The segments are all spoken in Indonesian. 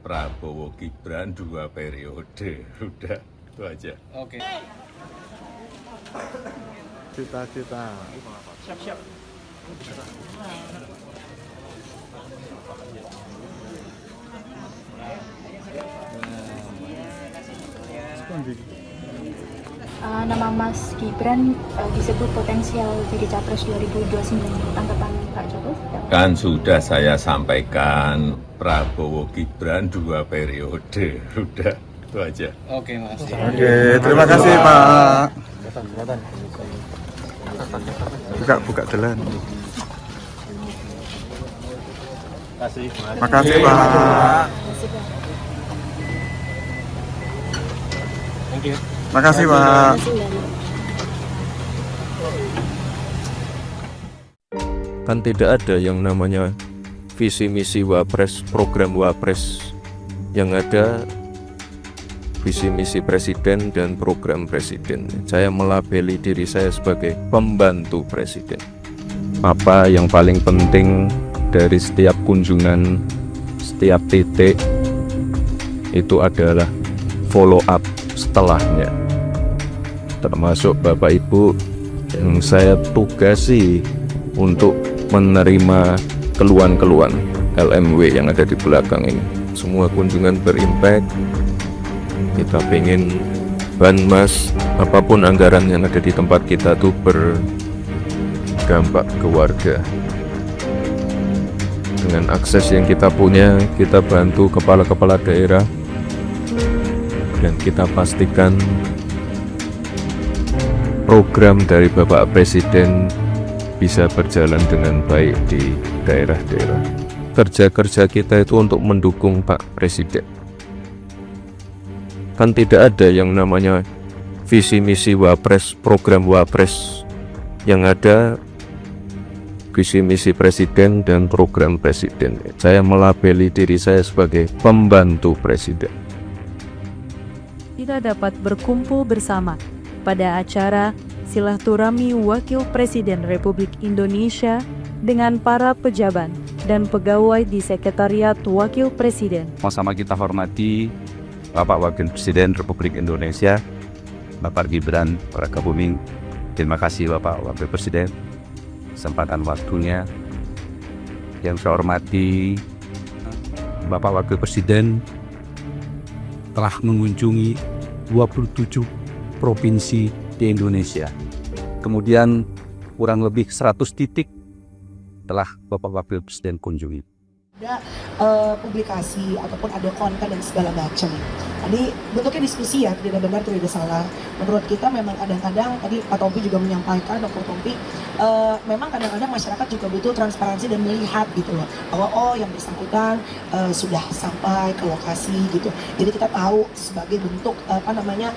Prabowo Gibran 2 periode. Udah, itu aja. Oke. Cita-cita. Siap-siap. Nama Mas Gibran disebut potensial jadi capres 2029. Tanggapan Pak Jokowi? Kan sudah saya sampaikan Prabowo Gibran 2 periode. Udah, itu aja. Oke, Mas. Oke, terima kasih Pak. Buka jalan. Makasih Pak. Thank you. Makasih Pak. Kan tidak ada yang namanya visi misi wapres, program wapres. Yang ada visi misi presiden dan program presiden. Saya melabeli diri saya sebagai pembantu presiden. Apa yang paling penting dari setiap kunjungan, setiap titik itu adalah follow up setelahnya, termasuk Bapak Ibu yang saya tugasi untuk menerima keluhan-keluhan LMW yang ada di belakang ini. Semua kunjungan berimpact. Kita pengen banmas, apapun anggaran yang ada di tempat kita tuh berdampak ke warga. Dengan akses yang kita punya, kita bantu kepala-kepala daerah dan kita pastikan program dari Bapak Presiden bisa berjalan dengan baik di daerah-daerah. Kerja-kerja kita itu untuk mendukung Pak Presiden. Kan tidak ada yang namanya visi misi wapres, program wapres. Yang ada visi misi presiden dan program presiden. Saya melabeli diri saya sebagai pembantu presiden. Kita dapat berkumpul bersama pada acara Silaturahmi Wakil Presiden Republik Indonesia dengan para pejabat dan pegawai di Sekretariat Wakil Presiden. Sama-sama kita hormati Bapak Wakil Presiden Republik Indonesia, Bapak Gibran Rakabuming. Terima kasih Bapak Wakil Presiden, kesempatan waktunya. Yang saya hormati Bapak Wakil Presiden telah mengunjungi 27 provinsi di Indonesia. Kemudian kurang lebih 100 titik telah Bapak Wakil Presiden kunjungi. Ada publikasi ataupun ada konten dan segala macam. Tadi bentuknya diskusi ya, tidak benar tidak salah. Menurut kita memang kadang-kadang tadi Pak Tompi juga menyampaikan, Dr. Tompi, memang kadang-kadang masyarakat juga butuh transparansi dan melihat gitu loh, bahwa oh yang bersangkutan sudah sampai ke lokasi gitu. Jadi kita tahu sebagai bentuk nyatanya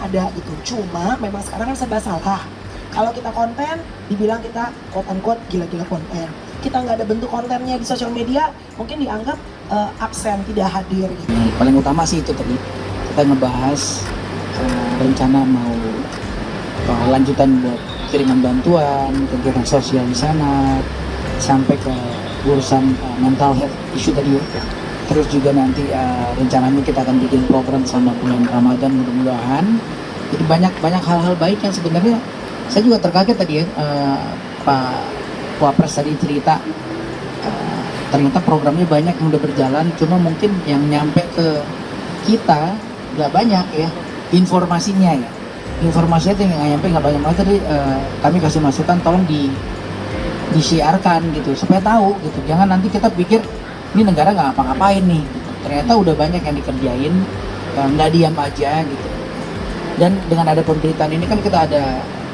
ada gitu. Cuma memang sekarang kan serba salah. Kalau kita konten, dibilang kita quote-unquote gila-gila konten. Kita nggak ada bentuk kontennya di sosial media, mungkin dianggap absen, tidak hadir. Gitu. Paling utama sih itu tadi, kita ngebahas rencana mau lanjutan buat kiriman bantuan, kegiatan sosial di sana, sampai ke urusan mental health issue tadi. Terus juga nanti rencananya kita akan bikin program sama bulan Ramadan mudah-mudahan. Jadi banyak hal-hal baik yang sebenarnya saya juga terkaget tadi ya, Pak Wapres tadi cerita ternyata programnya banyak yang udah berjalan, cuma mungkin yang nyampe ke kita nggak banyak ya informasinya ya. Informasinya itu yang nyampe nggak banyak banget. Tadi kami kasih masukan, tolong disiarkan gitu supaya tahu gitu. Jangan nanti kita pikir ini negara nggak ngapa-ngapain nih. Ternyata udah banyak yang dikerjain, nggak diam aja gitu. Dan dengan ada pemberitaan ini kan kita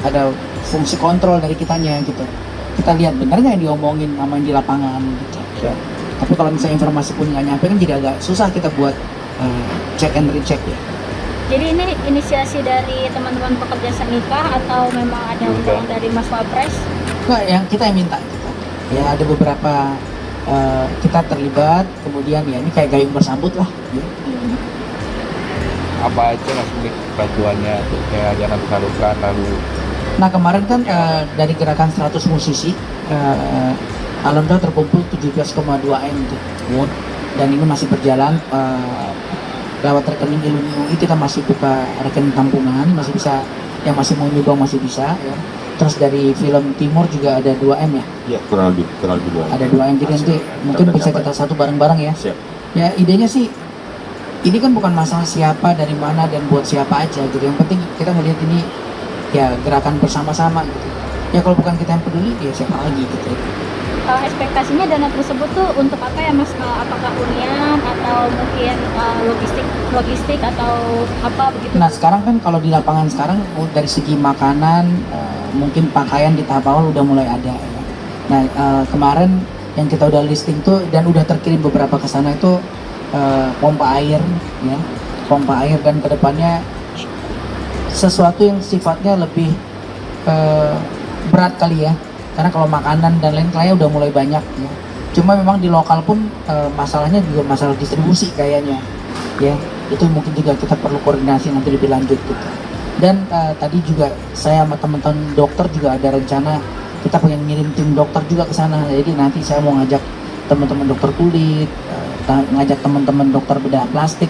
ada fungsi kontrol dari kitanya gitu. Kita lihat benar nggak yang diomongin sama yang di lapangan gitu. Ya. Tapi kalau misalnya informasi pun nggak nyampe kan jadi agak susah kita buat check and recheck ya. Jadi ini inisiasi dari teman-teman pekerja sendika atau memang ada undangan dari Mas Wapres? Enggak, yang kita yang minta gitu. Ya ada beberapa kita terlibat, kemudian ya ini kayak gayung bersambut lah ya. Apa aja Mas bantuannya kayak jangan tersalurkan lalu. Nah kemarin kan dari gerakan 100 musisi alhamdulillah terkumpul 17,2 M tuh. dan ini masih berjalan. Lewat rekening Iluni kita masih buka rekening tampungan, masih bisa, yang masih mau nyumbang masih bisa ya. Terus dari film Timur juga ada 2M ya? Iya, kurang lebih 2. Ada 2M, jadi nanti mungkin bisa kita satu bareng-bareng ya. Siap. Ya idenya sih, ini kan bukan masalah siapa, dari mana, dan buat siapa aja gitu. Yang penting kita melihat ini ya gerakan bersama-sama gitu. Ya kalau bukan kita yang peduli, ya siapa lagi gitu. Ekspektasinya dana tersebut tuh untuk apa ya Mas? Apakah hunian atau mungkin logistik atau apa begitu? Nah sekarang kan kalau di lapangan sekarang dari segi makanan, mungkin pakaian di tahap awal udah mulai ada ya. Nah kemarin yang kita udah listing tuh dan udah terkirim beberapa ke sana itu pompa air ya, pompa air, dan kedepannya sesuatu yang sifatnya lebih berat kali ya, karena kalau makanan dan lain kayaknya udah mulai banyak ya. Cuma memang di lokal pun masalahnya juga masalah distribusi kayaknya ya, itu mungkin juga kita perlu koordinasi nanti lebih lanjut gitu. Dan tadi juga saya sama teman-teman dokter juga ada rencana kita pengen ngirim tim dokter juga ke sana. Jadi nanti saya mau ngajak teman-teman dokter kulit, ngajak teman-teman dokter bedah plastik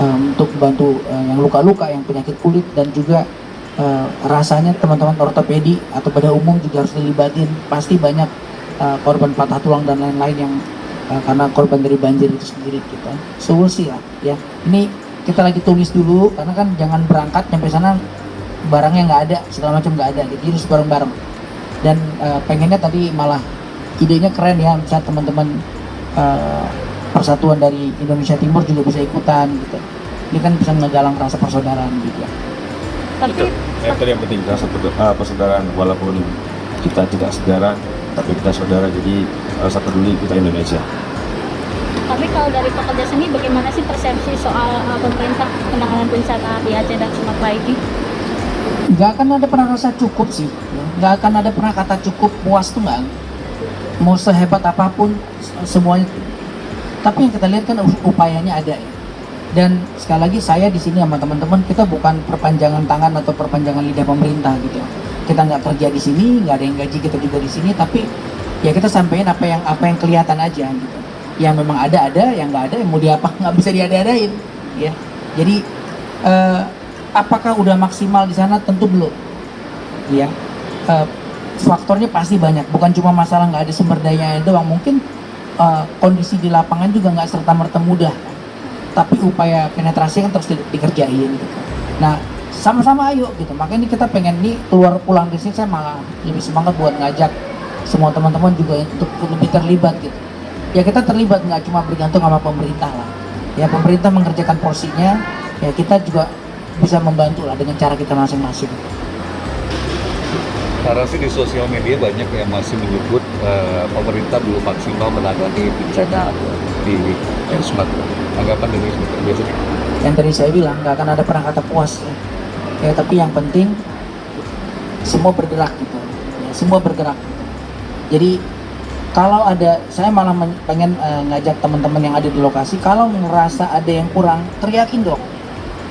untuk bantu yang luka-luka, yang penyakit kulit, dan juga rasanya teman-teman ortopedi atau bedah umum juga harus dilibatin. Pasti banyak korban patah tulang dan lain-lain yang karena korban dari banjir itu sendiri gitu. So we'll see lah ya. Ini kita lagi tulis dulu karena kan jangan berangkat sampai sana barangnya nggak ada, segala macam nggak ada. Jadi harus bareng-bareng. Dan pengennya tadi malah idenya keren ya, misalnya teman-teman persatuan dari Indonesia Timur juga bisa ikutan gitu. Ini kan bisa menggalang rasa persaudaraan juga. Tapi Yang tadi yang penting rasa persaudaraan, walaupun kita tidak saudara, tapi kita saudara, jadi rasa peduli kita Indonesia. Tapi kalau dari pekerja seni bagaimana sih persepsi soal pemerintah penanganan bencana di Aceh dan Sumatera ini? Nggak akan ada pernah rasa cukup sih, nggak akan ada pernah kata cukup, puas tuh nggak. Mau sehebat apapun semuanya, tapi yang kita lihat kan upayanya ada ya. Dan sekali lagi saya di sini sama teman-teman, kita bukan perpanjangan tangan atau perpanjangan lidah pemerintah gitu. Kita nggak kerja di sini, nggak ada yang gaji kita juga di sini, tapi ya kita sampaikan apa yang kelihatan aja gitu. Yang memang ada, yang nggak ada, yang mau diapa nggak bisa diada-adain ya. Jadi apakah udah maksimal di sana? Tentu belum ya. Faktornya pasti banyak, bukan cuma masalah nggak ada sumber dayanya doang, mungkin kondisi di lapangan juga nggak serta-merta mudah, tapi upaya penetrasi kan terus dikerjain gitu. Nah sama-sama ayo gitu, makanya ini kita pengen nih pulang di sini saya malah lebih semangat buat ngajak semua teman-teman juga untuk lebih terlibat gitu. Ya kita terlibat, nggak cuma bergantung sama pemerintah lah ya, pemerintah mengerjakan porsinya, ya kita juga bisa membantu lah dengan cara kita masing-masing. Karena sih di sosial media banyak yang masih menyebut pemerintah belum maksimal menangani bencana di Sumatera. Anggapan dari Sumatera biasanya? Yang tadi saya bilang nggak akan ada pernah kata puas ya, tapi yang penting semua bergerak gitu ya, semua bergerak gitu. Jadi kalau ada, saya malah pengen ngajak teman-teman yang ada di lokasi, kalau ngerasa ada yang kurang, teriakin dong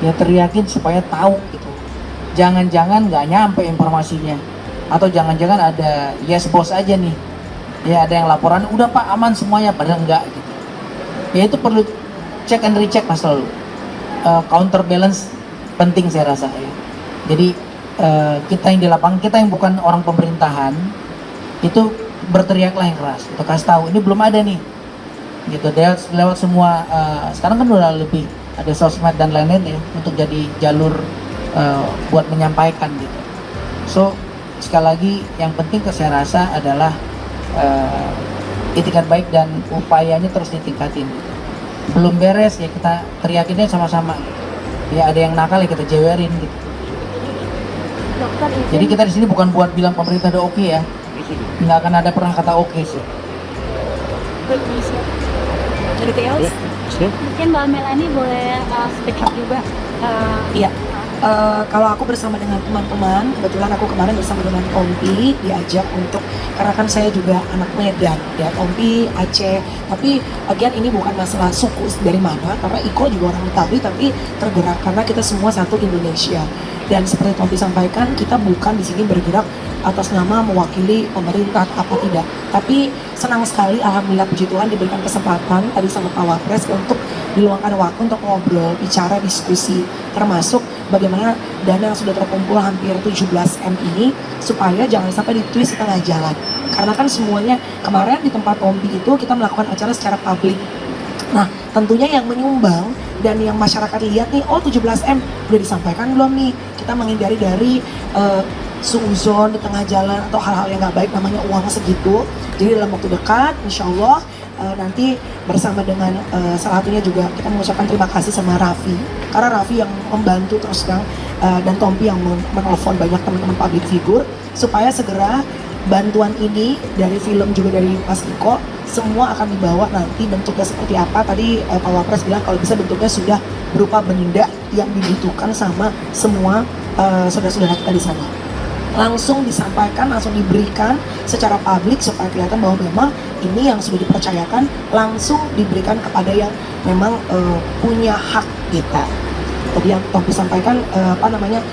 ya, teriakin supaya tahu gitu. Jangan-jangan nggak nyampe informasinya, atau jangan-jangan ada yes bos aja nih ya, ada yang laporan udah pak aman semuanya, padahal enggak gitu ya. Itu perlu check and recheck mas selalu. Counterbalance penting saya rasa ya. Jadi kita yang di lapangan, kita yang bukan orang pemerintahan itu berteriaklah yang keras, untuk kasih tahu ini belum ada nih gitu. Lewat semua sekarang kan udah lebih ada sosmed dan lain-lain ya, untuk jadi jalur buat menyampaikan gitu. So sekali lagi yang penting saya rasa adalah itikat baik dan upayanya terus ditingkatin. Belum beres ya kita teriakinnya sama-sama ya, ada yang nakal ya kita jewerin gitu. Dokter izin. Jadi kita di sini bukan buat bilang pemerintah udah oke ya, nggak akan ada pernah kata oke sih. Anything else? Mungkin Mbak Melani boleh speak up juga. Iya. Kalau aku bersama dengan teman-teman, kebetulan aku kemarin bersama dengan Tompi diajak untuk, karena kan saya juga anak Medan ya, Tompi Aceh, tapi again ini bukan masalah suku dari mana, karena Iko juga orang Betawi, tapi tergerak karena kita semua satu Indonesia. Dan seperti Tompi sampaikan, kita bukan di sini bergerak atas nama mewakili pemerintah apa tidak, tapi senang sekali alhamdulillah puji Tuhan diberikan kesempatan tadi sama Pak Wapres untuk diluangkan waktu untuk ngobrol, bicara, diskusi, termasuk bagaimana dana yang sudah terkumpul hampir 17M ini supaya jangan sampai ditwist di tengah jalan. Karena kan semuanya kemarin di tempat Tompi itu kita melakukan acara secara publik. Nah, tentunya yang menyumbang dan yang masyarakat lihat nih, oh 17M udah disampaikan belum nih? Kita menghindari dari suuzon di tengah jalan atau hal-hal yang nggak baik, namanya uang segitu. Jadi dalam waktu dekat, insya Allah nanti bersama dengan salah satunya juga kita mengucapkan terima kasih sama Raffi, karena Raffi yang membantu terus terang dan Tompi yang menelpon banyak teman-teman public figure supaya segera bantuan ini dari film juga dari Mas Iko semua akan dibawa nanti bentuknya seperti apa. Tadi Pak Wapres bilang kalau bisa bentuknya sudah berupa benda yang dibutuhkan sama semua saudara-saudara kita di sana. Langsung disampaikan, langsung diberikan secara publik supaya kelihatan bahwa memang ini yang sudah dipercayakan langsung diberikan kepada yang memang punya hak kita. Tadi yang Tompi sampaikan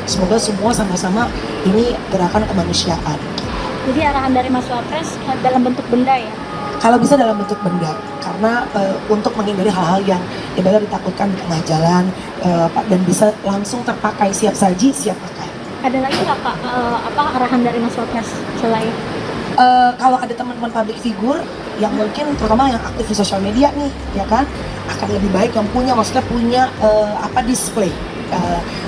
semoga semua sama-sama ini gerakan kemanusiaan. Jadi arahan dari Mas Wapres dalam bentuk benda ya? Kalau bisa dalam bentuk benda, karena untuk menghindari hal-hal yang ibarat ditakutkan di tengah jalan dan bisa langsung terpakai, siap saji, siap pakai. Ada lagi nggak Pak arahan dari Mas Wapres selain? Kalau ada teman-teman public figure yang mungkin terutama yang aktif di sosial media nih, ya kan, akan lebih baik yang punya display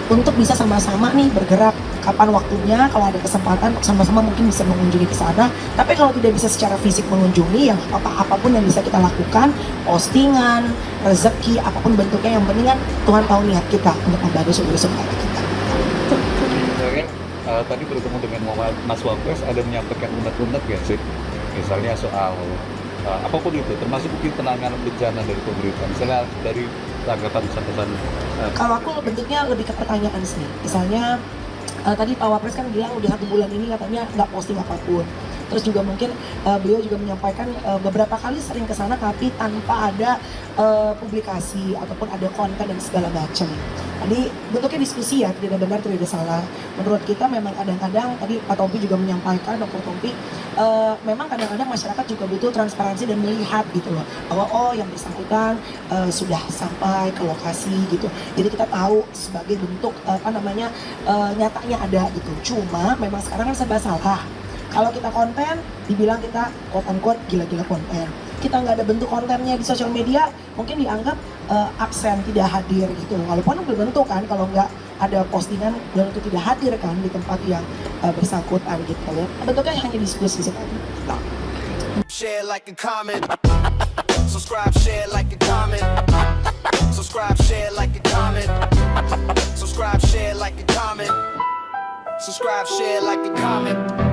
untuk bisa sama-sama nih bergerak. Kapan waktunya, kalau ada kesempatan sama-sama mungkin bisa mengunjungi ke sana. Tapi kalau tidak bisa secara fisik mengunjungi, yang apapun yang bisa kita lakukan, postingan, rezeki, apapun bentuknya, yang penting kan Tuhan tahu niat kita untuk membantu saudara-saudara kita. Tadi bertemu dengan Mas Wapres, ada menyampaikan unek-unek ya sih, misalnya soal apapun itu, termasuk mungkin penanganan bencana dari pemerintah, misalnya dari tanggapan pesan-pesan. Kalau aku bentuknya lebih ke pertanyaan sih, misalnya tadi Pak Wapres kan bilang udah 1 bulan ini katanya nggak posting apapun. Terus juga mungkin beliau juga menyampaikan beberapa kali sering ke sana tapi tanpa ada publikasi ataupun ada konten dan segala macam. Jadi bentuknya diskusi ya, tidak ada benar, tidak ada salah. Menurut kita memang kadang-kadang tadi Pak Tompi juga menyampaikan, Dr. Tompi, memang kadang-kadang masyarakat juga butuh transparansi dan melihat gitu loh, bahwa oh yang bersangkutan sudah sampai ke lokasi gitu. Jadi kita tahu sebagai bentuk nyatanya ada gitu. Cuma memang sekarang kan serba salah. Kalau kita konten, dibilang kita quote-unquote gila-gila konten. Kita nggak ada bentuk kontennya di sosial media, mungkin dianggap absen, tidak hadir gitu. Walaupun belum tentu kan, kalau nggak ada postingan, belum tentu tidak hadir kan di tempat yang bersangkutan gitu ya. Bentuknya hanya diskusi sekali. Nah. Share, like, and comment. Subscribe, share, like, and comment. Subscribe, share, like, and comment. Subscribe, share, like, and comment. Subscribe, share, like, and comment.